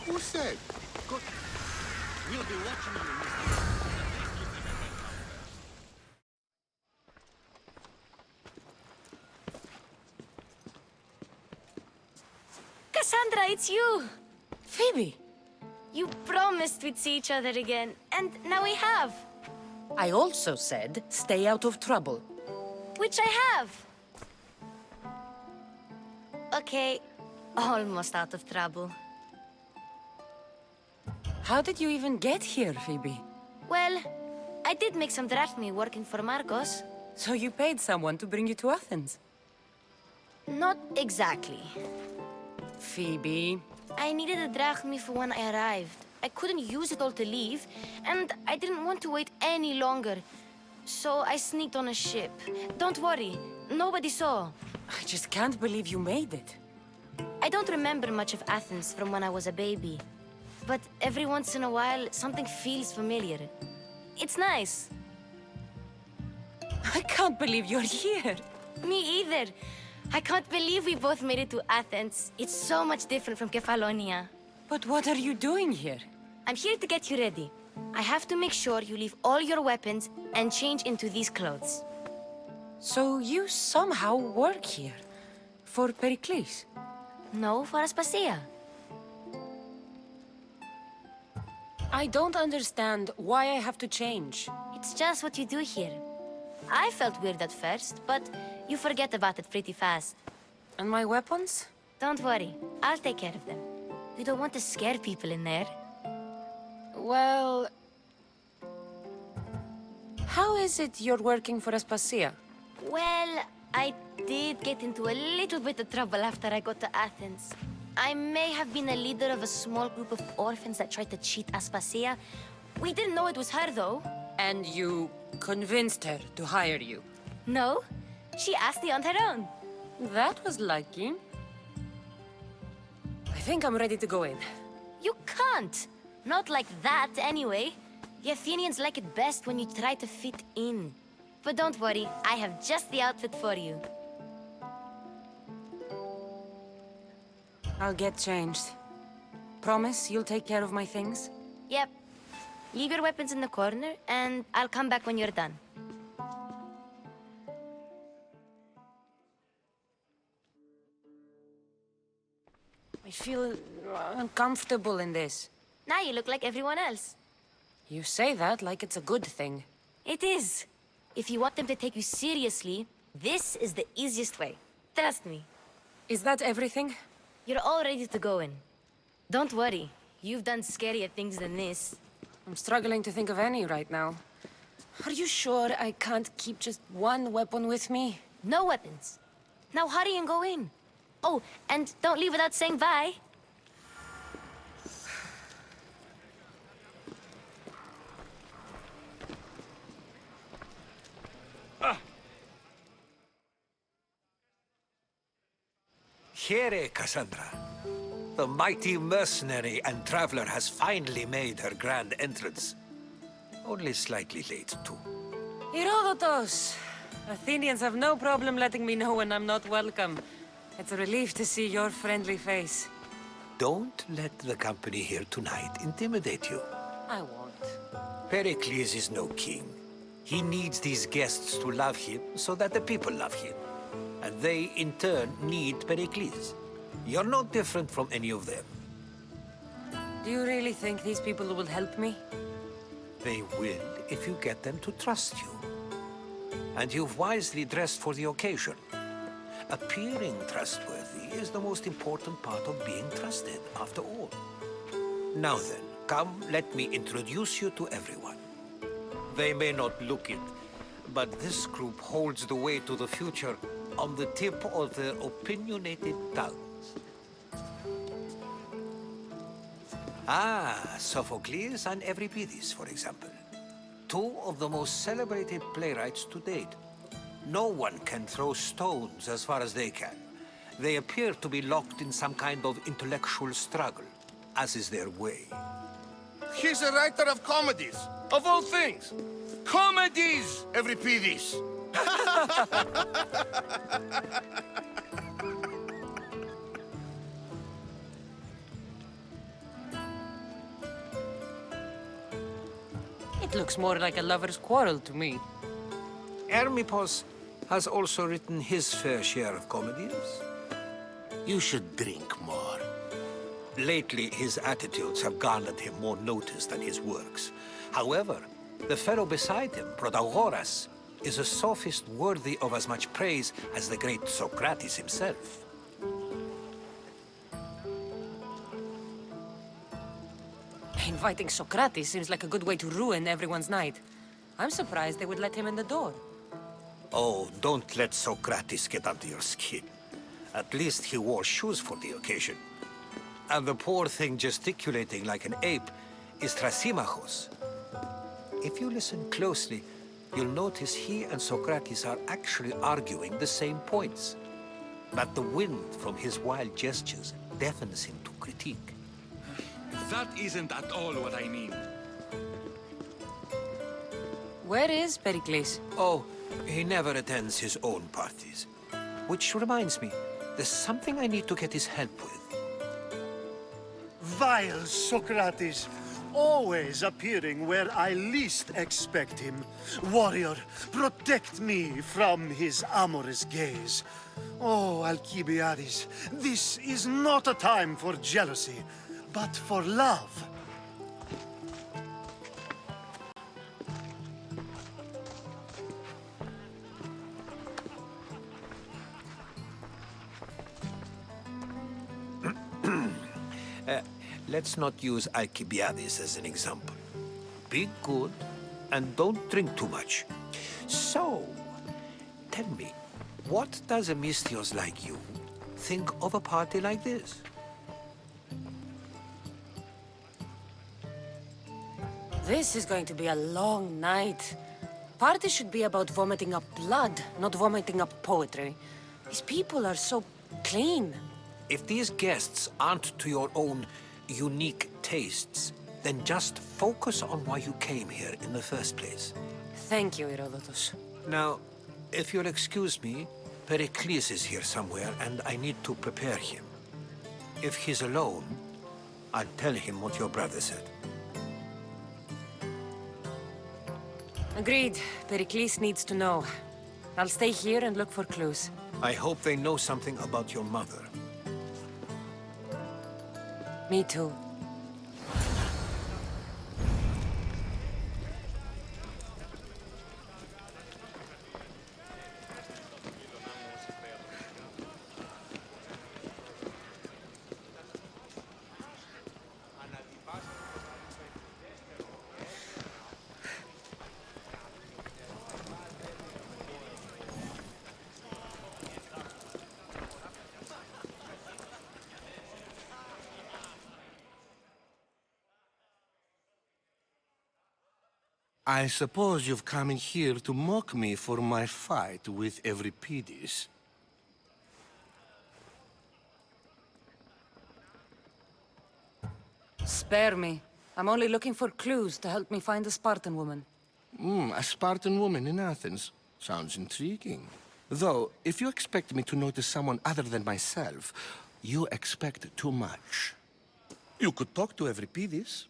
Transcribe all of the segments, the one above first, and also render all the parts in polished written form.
Who said? Good. We'll be watching you, Mr. Cassandra, it's you! Phoebe, You promised we'd see each other again, and now we have. I also said stay out of trouble. Which I have. Okay, almost out of trouble. How did you even get here, Phoebe? Well, I did make some drachmae working for Marcos. So you paid someone to bring you to Athens? Not exactly. Phoebe... I needed a drachmae for when I arrived. I couldn't use it all to leave, and I didn't want to wait any longer. So I sneaked on a ship. Don't worry, nobody saw. I just can't believe you made it. I don't remember much of Athens from when I was a baby. But every once in a while, something feels familiar. It's nice. I can't believe you're here. Me either. I can't believe we both made it to Athens. It's so much different from Kefalonia. But what are you doing here? I'm here to get you ready. I have to make sure you leave all your weapons and change into these clothes. So you somehow work here? For Perikles? No, for Aspasia. I don't understand why I have to change. It's just what you do here. I felt weird at first, but you forget about it pretty fast. And my weapons? Don't worry, I'll take care of them. You don't want to scare people in there. Well... How is it you're working for Aspasia? Well, I did get into a little bit of trouble after I got to Athens. I may have been a leader of a small group of orphans that tried to cheat Aspasia. We didn't know it was her, though. And you convinced her to hire you? No, she asked me on her own. That was lucky. I think I'm ready to go in. You can't. Not like that, anyway. The Athenians like it best when you try to fit in. But don't worry, I have just the outfit for you. I'll get changed. Promise you'll take care of my things? Yep. Leave your weapons in the corner, and I'll come back when you're done. I feel uncomfortable in this. Now you look like everyone else. You say that like it's a good thing. It is. If you want them to take you seriously, this is the easiest way. Trust me. Is that everything? You're all ready to go in. Don't worry. You've done scarier things than this. I'm struggling to think of any right now. Are you sure I can't keep just one weapon with me? No weapons. Now hurry and go in. Oh, and don't leave without saying bye. Here, Cassandra. The mighty mercenary and traveler has finally made her grand entrance. Only slightly late, too. Herodotus! Athenians have no problem letting me know when I'm not welcome. It's a relief to see your friendly face. Don't let the company here tonight intimidate you. I won't. Pericles is no king. He needs these guests to love him so that the people love him. And they, in turn, need Pericles. You're no different from any of them. Do you really think these people will help me? They will if you get them to trust you. And you've wisely dressed for the occasion. Appearing trustworthy is the most important part of being trusted, after all. Now then, come, let me introduce you to everyone. They may not look it, but this group holds the way to the future on the tip of their opinionated tongues. Ah, Sophocles and Euripides, for example. Two of the most celebrated playwrights to date. No one can throw stones as far as they can. They appear to be locked in some kind of intellectual struggle, as is their way. He's a writer of comedies, of all things. Comedies, Euripides. It looks more like a lover's quarrel to me. Hermippos has also written his fair share of comedies. You should drink more. Lately, his attitudes have garnered him more notice than his works. However, the fellow beside him, Protagoras, is a sophist worthy of as much praise as the great Socrates himself. Inviting Socrates seems like a good way to ruin everyone's night. I'm surprised they would let him in the door. Oh, don't let Socrates get under your skin. At least he wore shoes for the occasion. And the poor thing gesticulating like an ape is Thrasymachos. If you listen closely, you'll notice he and Socrates are actually arguing the same points. But the wind from his wild gestures deafens him to critique. That isn't at all what I mean. Where is Perikles? Oh, he never attends his own parties. Which reminds me, there's something I need to get his help with. Vile Socrates, always appearing where I least expect him. Warrior, protect me from his amorous gaze. Oh, Alcibiades, this is not a time for jealousy, but for love. Let's not use Alcibiades as an example. Be good and don't drink too much. So, tell me, what does a Misthios like you think of a party like this? This is going to be a long night. Party should be about vomiting up blood, not vomiting up poetry. These people are so clean. If these guests aren't to your own unique tastes, then just focus on why you came here in the first place. Thank you, Herodotus. Now, if you'll excuse me, Perikles is here somewhere, and I need to prepare him. If he's alone, I'll tell him what your brother said. Agreed. Perikles needs to know. I'll stay here and look for clues. I hope they know something about your mother. Me too. I suppose you've come in here to mock me for my fight with Euripides. Spare me. I'm only looking for clues to help me find a Spartan woman. A Spartan woman in Athens. Sounds intriguing. Though, if you expect me to notice someone other than myself, you expect too much. You could talk to Euripides.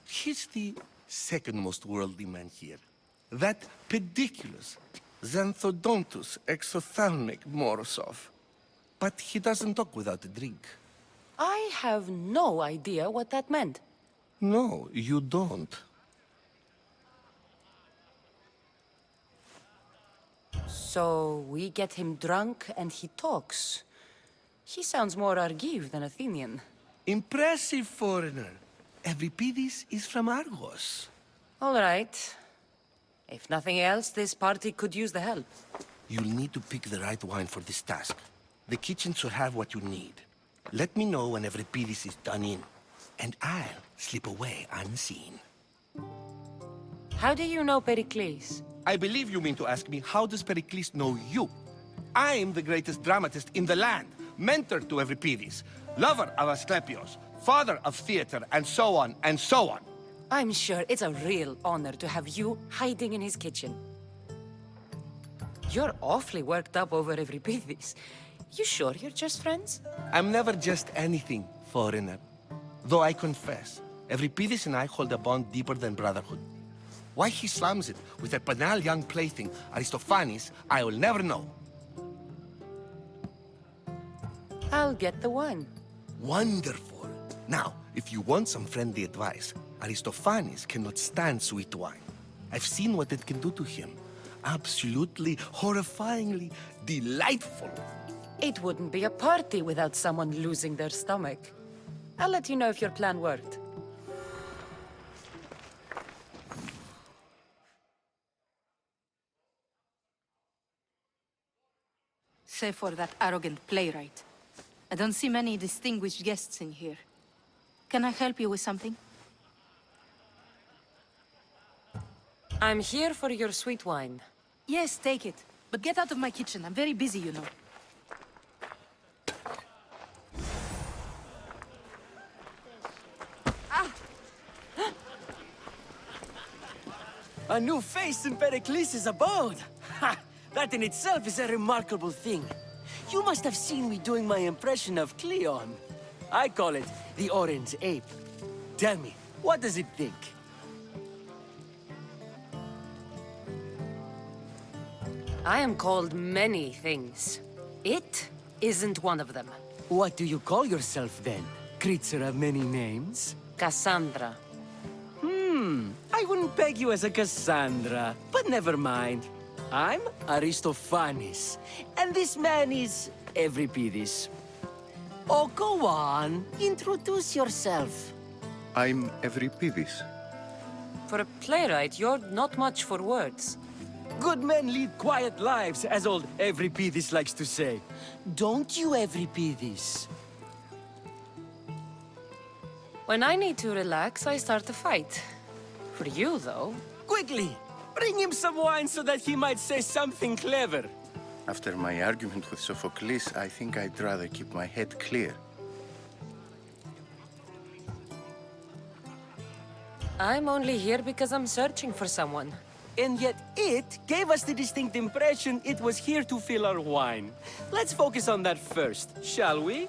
He's the second most worldly man here. That pediculous, xanthodontus exophthalmic Morosov. But he doesn't talk without a drink. I have no idea what that meant. No, you don't. So we get him drunk and he talks. He sounds more Argive than Athenian. Impressive, foreigner. Euripides is from Argos. All right. If nothing else, this party could use the help. You'll need to pick the right wine for this task. The kitchen should have what you need. Let me know when Euripides is done in, and I'll slip away unseen. How do you know Perikles? I believe you mean to ask me, how does Pericles know you? I'm the greatest dramatist in the land, mentor to Euripides, lover of Asclepios, father of theater, and so on, and so on. I'm sure it's a real honor to have you hiding in his kitchen. You're awfully worked up over Euripides. You sure you're just friends? I'm never just anything, foreigner. Though I confess, Euripides and I hold a bond deeper than brotherhood. Why he slams it with a banal young plaything, Aristophanes, I will never know. I'll get the wine. Wonderful. Now, if you want some friendly advice, Aristophanes cannot stand sweet wine. I've seen what it can do to him. Absolutely, horrifyingly delightful. It wouldn't be a party without someone losing their stomach. I'll let you know if your plan worked. Save for that arrogant playwright. I don't see many distinguished guests in here. Can I help you with something? I'm here for your sweet wine. Yes, take it. But get out of my kitchen. I'm very busy, you know. A new face in Perikles' abode! Ha! That in itself is a remarkable thing. You must have seen me doing my impression of Cleon. I call it the Orange Ape. Tell me, what does it think? I am called many things. It isn't one of them. What do you call yourself then? Creature of many names? Cassandra. I wouldn't peg you as a Cassandra, but never mind. I'm Aristophanes, and this man is Euripides. Oh, go on. Introduce yourself. I'm Euripides. For a playwright, you're not much for words. Good men lead quiet lives, as old Euripides likes to say. Don't you, Euripides? When I need to relax, I start a fight. For you, though, Quickly, bring him some wine so that he might say something clever. After my argument with Sophocles, I think I'd rather keep my head clear. I'm only here because I'm searching for someone. And yet it gave us the distinct impression it was here to fill our wine. Let's focus on that first, shall we?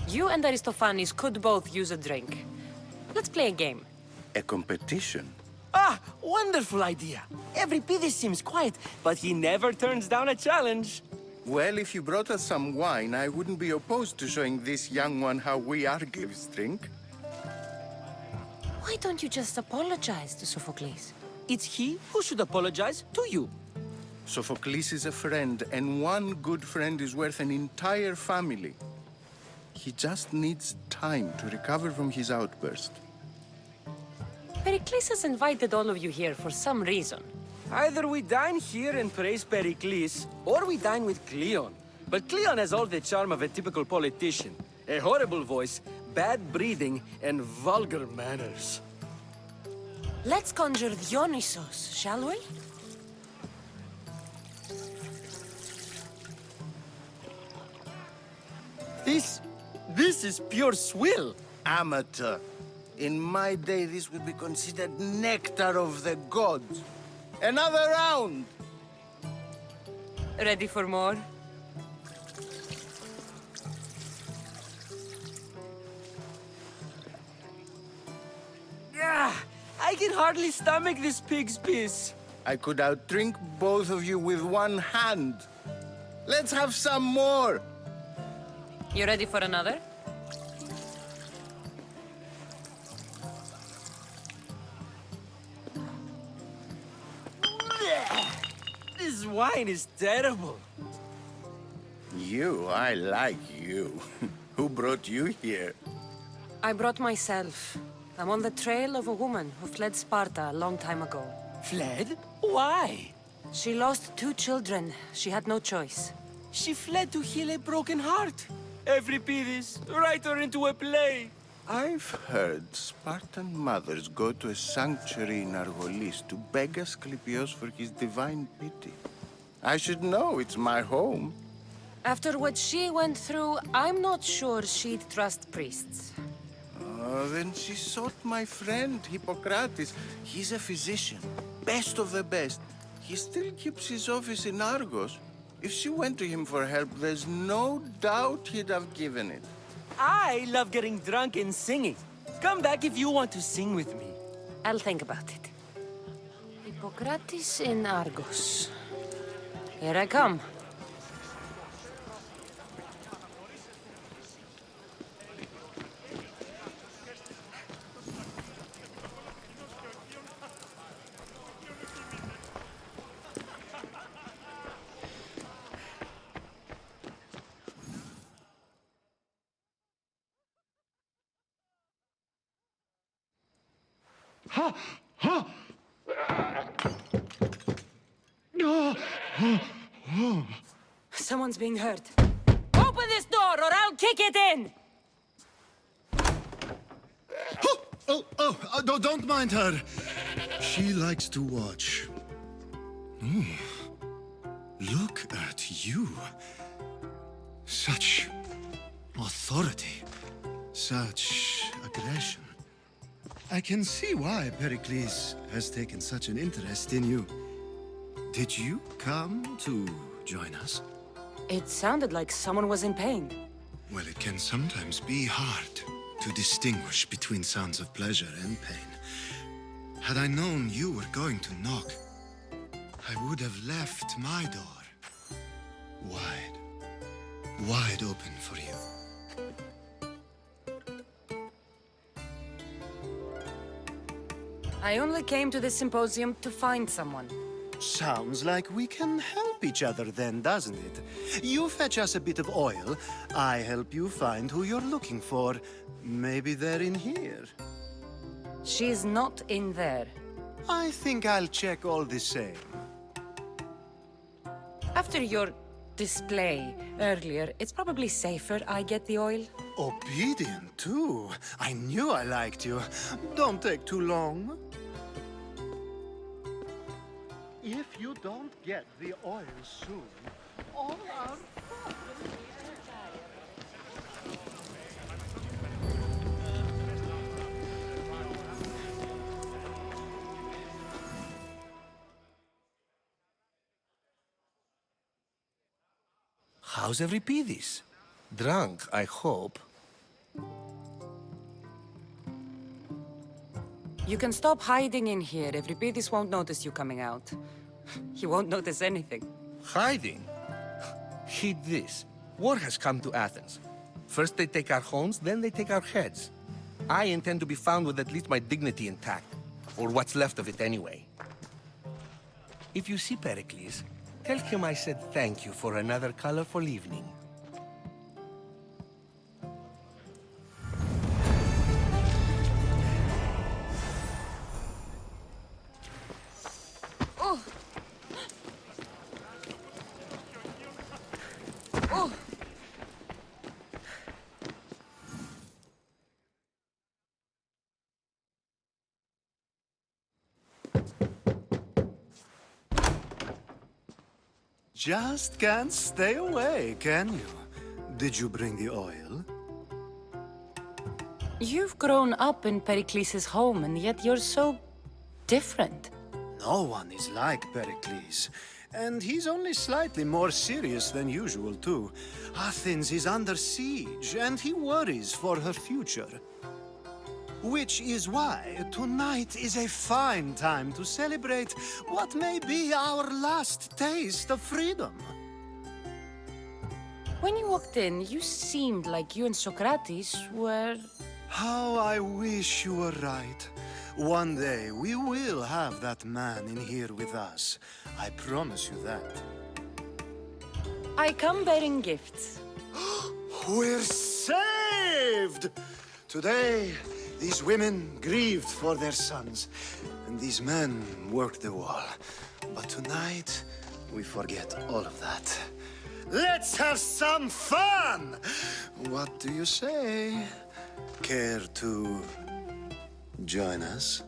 You and Aristophanes could both use a drink. Let's play a game. A competition? Ah, wonderful idea. Euripides seems quiet, but he never turns down a challenge. Well, if you brought us some wine, I wouldn't be opposed to showing this young one how we Argives drink. Why don't you just apologize to Sophocles? It's he who should apologize to you. Sophocles is a friend, and one good friend is worth an entire family. He just needs time to recover from his outburst. Perikles has invited all of you here for some reason. Either we dine here and praise Perikles, or we dine with Cleon. But Cleon has all the charm of a typical politician. A horrible voice, bad breeding, and vulgar manners. Let's conjure Dionysos, shall we? This is pure swill. Amateur. In my day, this would be considered nectar of the gods. Another round! Ready for more? I can hardly stomach this pig's piss. I could outdrink both of you with one hand. Let's have some more! You ready for another? This wine is terrible. I like you. Who brought you here? I brought myself. I'm on the trail of a woman who fled Sparta a long time ago. Fled? Why? She lost 2 children. She had no choice. She fled to heal a broken heart. Euripides, write her into a play. I've heard Spartan mothers go to a sanctuary in Argolis to beg Asclepios for his divine pity. I should know, it's my home. After what she went through, I'm not sure she'd trust priests. Then she sought my friend, Hippocrates. He's a physician, best of the best. He still keeps his office in Argos. If she went to him for help, there's no doubt he'd have given it. I love getting drunk and singing. Come back if you want to sing with me. I'll think about it. Hippocrates in Argos. Here I come. Someone's being hurt. Open this door or I'll kick it in! Don't mind her. She likes to watch. Look at you. Such authority. Such aggression. I can see why Perikles has taken such an interest in you. Did you come to join us? It sounded like someone was in pain. Well, it can sometimes be hard to distinguish between sounds of pleasure and pain. Had I known you were going to knock, I would have left my door wide open for you. I only came to the Symposium to find someone. Sounds like we can help each other then, doesn't it? You fetch us a bit of oil, I help you find who you're looking for. Maybe they're in here. She's not in there. I think I'll check all the same. After your display earlier, it's probably safer I get the oil. Obedient, too. I knew I liked you. Don't take too long. If you don't get the oil soon, all our fun. How's Euripides? Drunk, I hope. You can stop hiding in here. Euripides won't notice you coming out. He won't notice anything. Hiding? Heed this. War has come to Athens. First they take our homes, then they take our heads. I intend to be found with at least my dignity intact. Or what's left of it anyway. If you see Perikles, tell him I said thank you for another colorful evening. Just can't stay away, can you? Did you bring the oil? You've grown up in Pericles' home, and yet you're so different. No one is like Perikles. And he's only slightly more serious than usual, too. Athens is under siege, and he worries for her future. Which is why tonight is a fine time to celebrate what may be our last taste of freedom. When you walked in, you seemed like you and Socrates were... How I wish you were right. One day we will have that man in here with us. I promise you that. I come bearing gifts. We're saved! Today, these women grieved for their sons, and these men worked the wall. But tonight, we forget all of that. Let's have some fun! What do you say? Care to join us?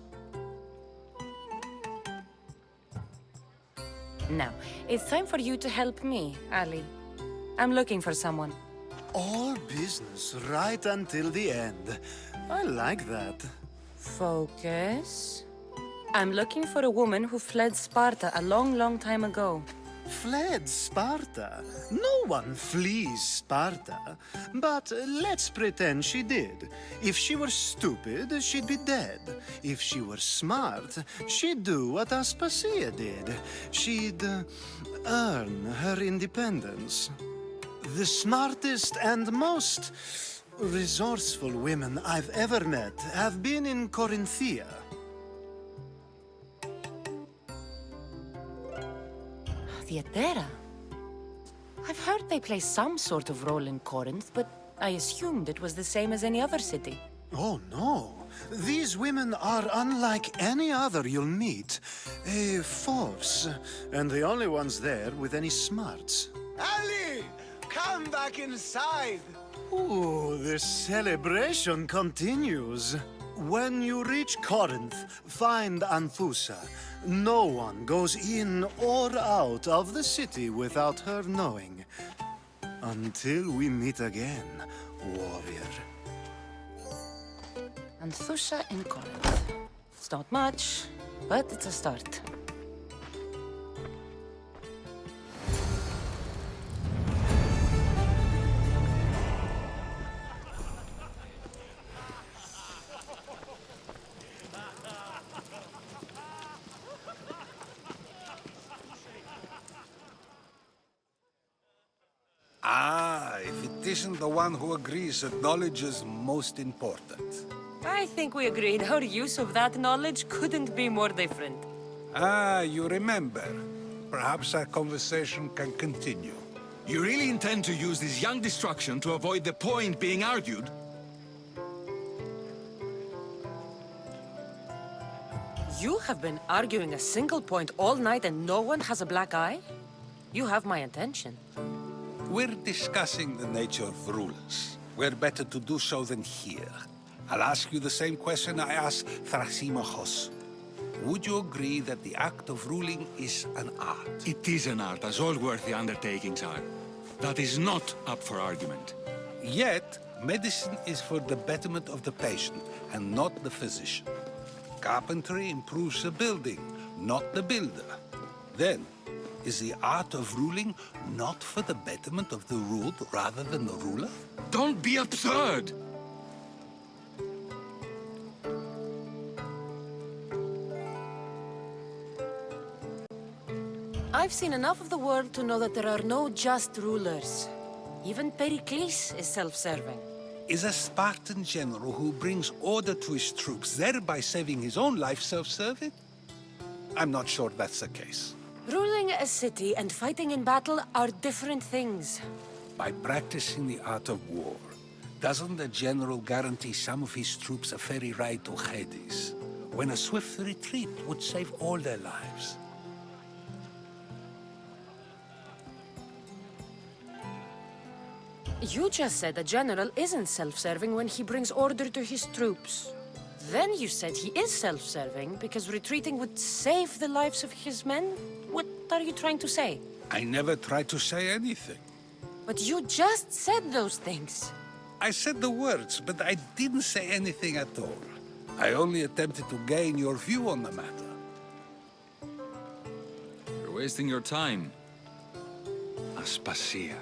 Now, it's time for you to help me, Ali. I'm looking for someone. All business right until the end. I like that. Focus. I'm looking for a woman who fled Sparta a long, long time ago. fled Sparta. No one flees Sparta. But let's pretend she did. If she were stupid, she'd be dead. If she were smart, she'd do what Aspasia did. She'd earn her independence. The smartest and most resourceful women I've ever met have been in Corinthia. Theatera? I've heard they play some sort of role in Corinth, but I assumed it was the same as any other city. Oh, no. These women are unlike any other you'll meet. A force, and the only ones there with any smarts. Ali! Come back inside! Ooh, the celebration continues. When you reach Corinth, find Anthusa. No one goes in or out of the city without her knowing. Until we meet again, warrior. Anthusa in Corinth. It's not much, but it's a start. Ah, if it isn't the one who agrees that knowledge is most important. I think we agreed our use of that knowledge couldn't be more different. Ah, you remember. Perhaps our conversation can continue. You really intend to use this young destruction to avoid the point being argued? You have been arguing a single point all night and no one has a black eye? You have my attention. We're discussing the nature of rulers. Where better to do so than here? I'll ask you the same question I asked Thrasymachos. Would you agree that the act of ruling is an art? It is an art, as all worthy undertakings are. That is not up for argument. Yet, medicine is for the betterment of the patient and not the physician. Carpentry improves the building, not the builder. Then, is the art of ruling not for the betterment of the ruled rather than the ruler? Don't be absurd! I've seen enough of the world to know that there are no just rulers. Even Perikles is self-serving. Is a Spartan general who brings order to his troops, thereby saving his own life, self-serving? I'm not sure that's the case. Ruling a city and fighting in battle are different things. By practicing the art of war, doesn't the general guarantee some of his troops a ferry ride to Hades, when a swift retreat would save all their lives? You just said a general isn't self-serving when he brings order to his troops. Then you said he is self-serving because retreating would save the lives of his men? What are you trying to say? I never tried to say anything. But you just said those things. I said the words, but I didn't say anything at all. I only attempted to gain your view on the matter. You're wasting your time. Aspasia.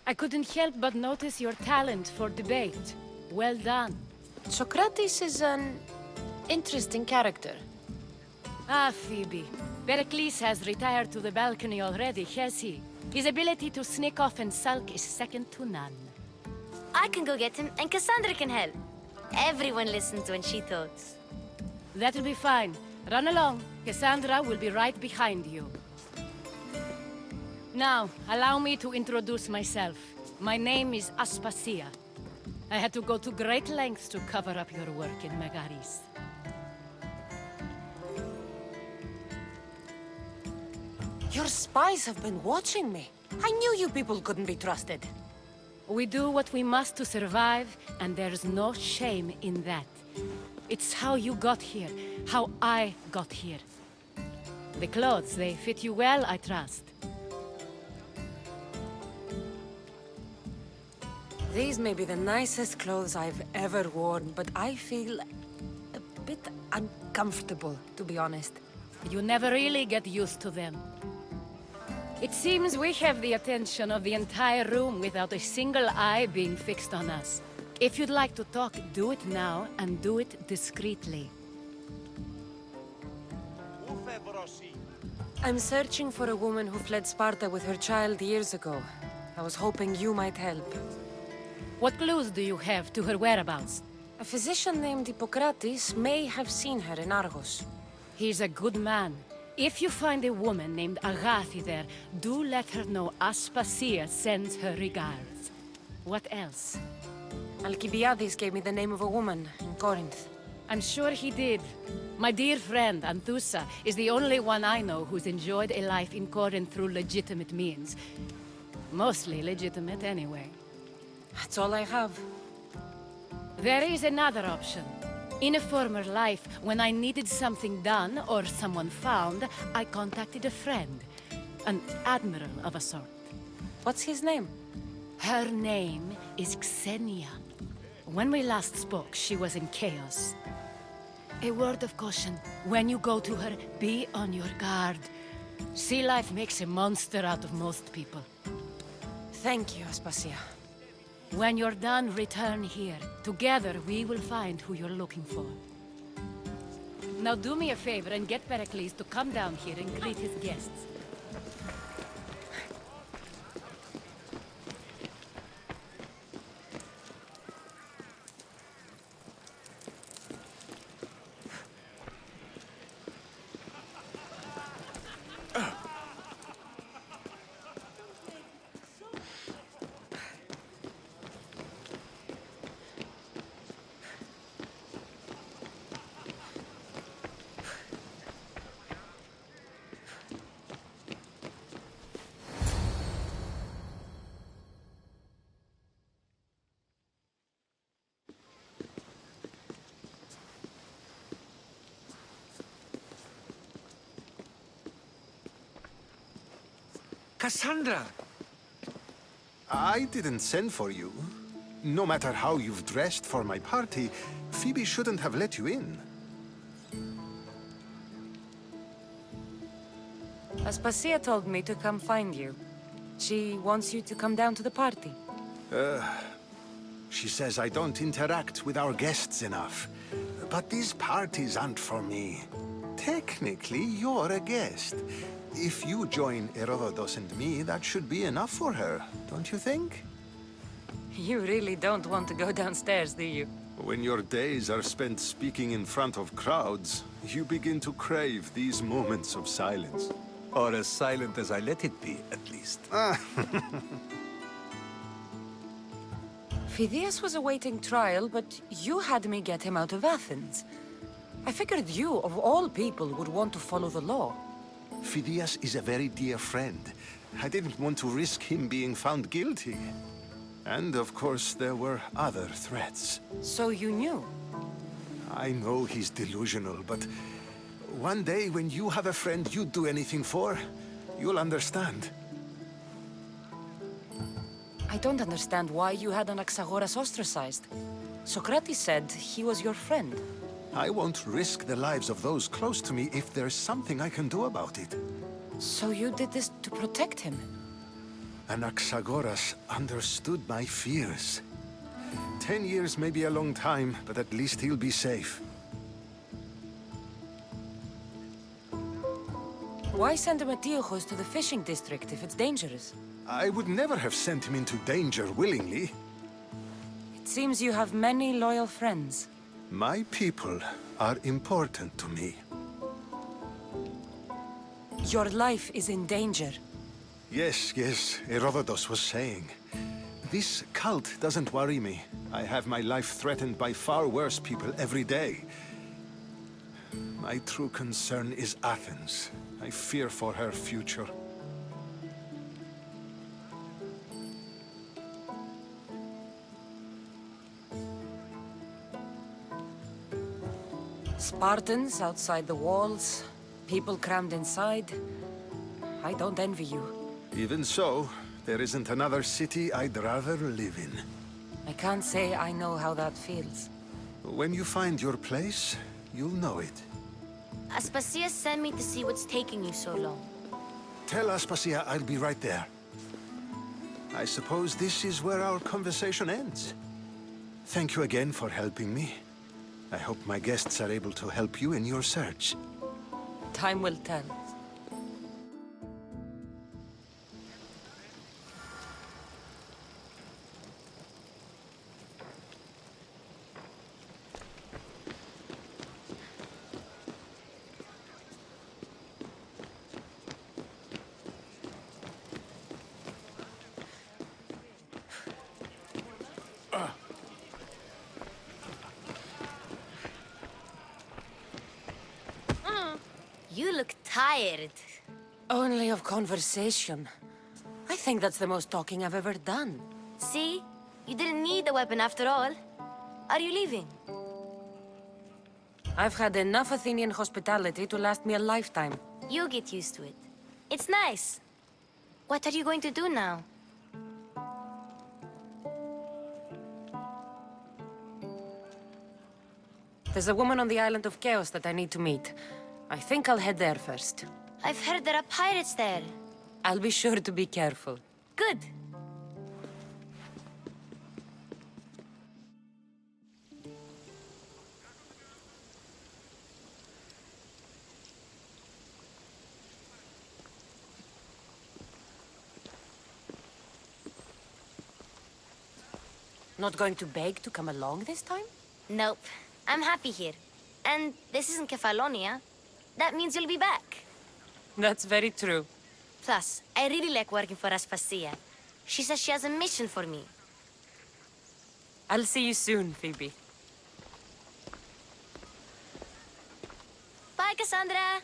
I couldn't help but notice your talent for debate. Well done. Socrates is an interesting character. Ah, Phoebe. Perikles has retired to the balcony already, has he? His ability to sneak off and sulk is second to none. I can go get him, and Cassandra can help. Everyone listens when she talks. That'll be fine. Run along. Cassandra will be right behind you. Now, allow me to introduce myself. My name is Aspasia. I had to go to great lengths to cover up your work in Megaris. Your spies have been watching me. I knew you people couldn't be trusted. We do what we must to survive, and there's no shame in that. It's how you got here, how I got here. The clothes, they fit you well, I trust. These may be the nicest clothes I've ever worn, but I feel a bit uncomfortable, to be honest. You never really get used to them. It seems we have the attention of the entire room without a single eye being fixed on us. If you'd like to talk, do it now, and do it discreetly. I'm searching for a woman who fled Sparta with her child years ago. I was hoping you might help. What clues do you have to her whereabouts? A physician named Hippocrates may have seen her in Argos. He's a good man. If you find a woman named Agathi there, do let her know Aspasia sends her regards. What else? Alcibiades gave me the name of a woman in Corinth. I'm sure he did. My dear friend, Anthusa, is the only one I know who's enjoyed a life in Corinth through legitimate means. Mostly legitimate, anyway. That's all I have. There is another option. In a former life, when I needed something done or someone found, I contacted a friend. An admiral of a sort. What's his name? Her name is Xenia. When we last spoke, she was in chaos. A word of caution. When you go to her, be on your guard. Sea life makes a monster out of most people. Thank you, Aspasia. When you're done, return here. Together, we will find who you're looking for. Now do me a favor and get Perikles to come down here and greet his guests. Cassandra! I didn't send for you. No matter how you've dressed for my party, Phoebe shouldn't have let you in. Aspasia told me to come find you. She wants you to come down to the party. She says I don't interact with our guests enough. But these parties aren't for me. Technically, you're a guest. If you join Herodotus and me, that should be enough for her, don't you think? You really don't want to go downstairs, do you? When your days are spent speaking in front of crowds, you begin to crave these moments of silence. Or as silent as I let it be, at least. Phidias was awaiting trial, but you had me get him out of Athens. I figured you, of all people, would want to follow the law. Phidias is a very dear friend. I didn't want to risk him being found guilty. And of course, there were other threats. So you knew? I know he's delusional, but one day when you have a friend you'd do anything for, you'll understand. I don't understand why you had Anaxagoras ostracized. Socrates said he was your friend. I won't risk the lives of those close to me if there's something I can do about it. So you did this to protect him? Anaxagoras understood my fears. 10 years may be a long time, but at least he'll be safe. Why send Metiochos to the fishing district if it's dangerous? I would never have sent him into danger willingly. It seems you have many loyal friends. My people are important to me. Your life is in danger. Yes, Herodotus was saying. This cult doesn't worry me. I have my life threatened by far worse people every day. My true concern is Athens. I fear for her future. Spartans outside the walls, people crammed inside. I don't envy you. Even so, there isn't another city I'd rather live in. I can't say I know how that feels. When you find your place, you'll know it. Aspasia sent me to see what's taking you so long. Tell Aspasia I'll be right there. I suppose this is where our conversation ends. Thank you again for helping me. I hope my guests are able to help you in your search. Time will tell. You look tired. Only of conversation. I think that's the most talking I've ever done. See? You didn't need the weapon after all. Are you leaving? I've had enough Athenian hospitality to last me a lifetime. You get used to it. It's nice. What are you going to do now? There's a woman on the island of Chaos that I need to meet. I think I'll head there first. I've heard there are pirates there. I'll be sure to be careful. Good. Not going to beg to come along this time? Nope. I'm happy here. And this isn't Kefalonia. That means you'll be back. That's very true. Plus, I really like working for Aspasia. She says she has a mission for me. I'll see you soon, Phoebe. Bye, Cassandra!